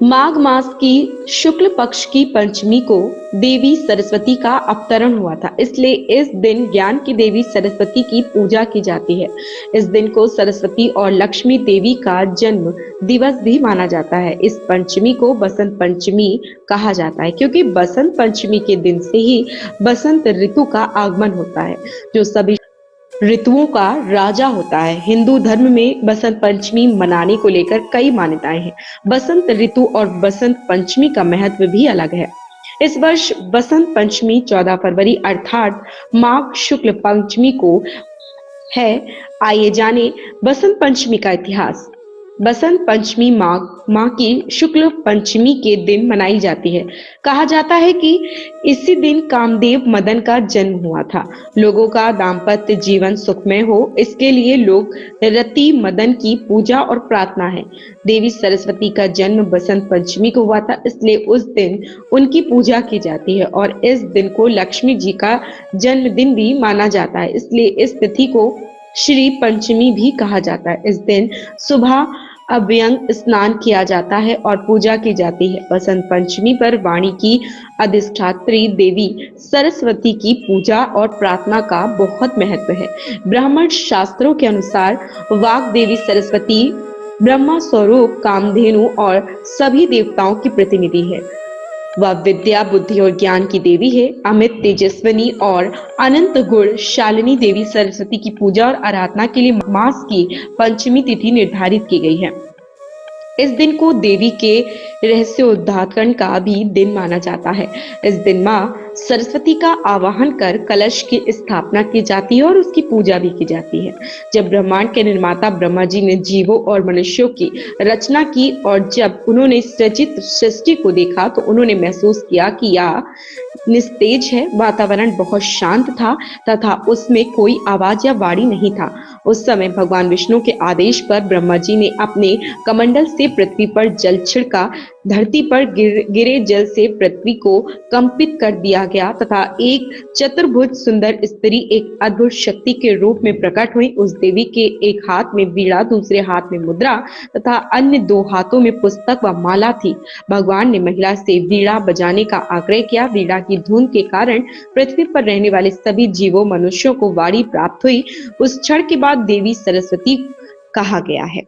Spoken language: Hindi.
माघ मास की शुक्ल पक्ष की पंचमी को देवी सरस्वती का अवतरण हुआ था, इसलिए इस दिन ज्ञान की देवी सरस्वती की पूजा की जाती है। इस दिन को सरस्वती और लक्ष्मी देवी का जन्म दिवस भी माना जाता है। इस पंचमी को बसंत पंचमी कहा जाता है, क्योंकि बसंत पंचमी के दिन से ही बसंत ऋतु का आगमन होता है, जो सभी ऋतुओं का राजा होता है। हिंदू धर्म में बसंत पंचमी मनाने को लेकर कई मान्यताएं हैं। बसंत ऋतु और बसंत पंचमी का महत्व भी अलग है। इस वर्ष बसंत पंचमी 14 फरवरी अर्थात माघ शुक्ल पंचमी को है। आइए जाने बसंत पंचमी का इतिहास। बसंत पंचमी माघ माह की शुक्ल पंचमी के दिन मनाई जाती है। कहा जाता है कि इसी दिन कामदेव मदन का जन्म हुआ था। लोगों का दाम्पत्य जीवन सुखमय हो, इसके लिए लोग रति मदन की पूजा और प्रार्थना है। देवी सरस्वती का जन्म बसंत पंचमी को हुआ था, इसलिए उस दिन उनकी पूजा की जाती है और इस दिन को लक्ष्मी जी का जन्मदिन भी माना जाता है, इसलिए इस तिथि को श्री पंचमी भी कहा जाता है। इस दिन सुबह अभ्यंग स्नान किया जाता है और पूजा की जाती है। बसंत पंचमी पर वाणी की अधिष्ठात्री देवी सरस्वती की पूजा और प्रार्थना का बहुत महत्व है। ब्राह्मण शास्त्रों के अनुसार वाग देवी सरस्वती ब्रह्मा स्वरूप कामधेनु और सभी देवताओं की प्रतिनिधि है। वह विद्या, बुद्धि और ज्ञान की देवी है। अमित, तेजस्विनी और अनंत गुण शालिनी देवी सरस्वती की पूजा और आराधना के लिए मास की पंचमी तिथि निर्धारित की गई है। इस दिन को देवी के रहस्योद्घाटन का भी दिन माना जाता है। इस दिन मां सरस्वती का आवाहन कर कलश की स्थापना की जाती है और उसकी पूजा भी की जाती है। जब ब्रह्मांड के निर्माता ब्रह्मा जी ने जीवों और मनुष्यों की रचना की और जब उन्होंने सृजित सृष्टि को देखा, तो उन्होंने महसूस किया कि यह निस्तेज है। वातावरण बहुत शांत था तथा उसमें कोई आवाज या वाणी नहीं था। उस समय भगवान विष्णु के आदेश पर ब्रह्मा जी ने अपने कमंडल से पृथ्वी पर जल छिड़का। धरती पर गिरे जल से पृथ्वी को कंपित कर दिया गया तथा एक चतुर्भुज सुंदर स्त्री एक अद्भुत शक्ति के रूप में प्रकट हुई। उस देवी के एक हाथ में वीणा, दूसरे हाथ में मुद्रा तथा अन्य दो हाथों में पुस्तक व माला थी। भगवान ने महिला से वीणा बजाने का आग्रह किया। वीणा की धुन के कारण पृथ्वी पर रहने वाले सभी जीवों, मनुष्यों को वाणी प्राप्त हुई। उस क्षण के बाद देवी सरस्वती कहा गया है।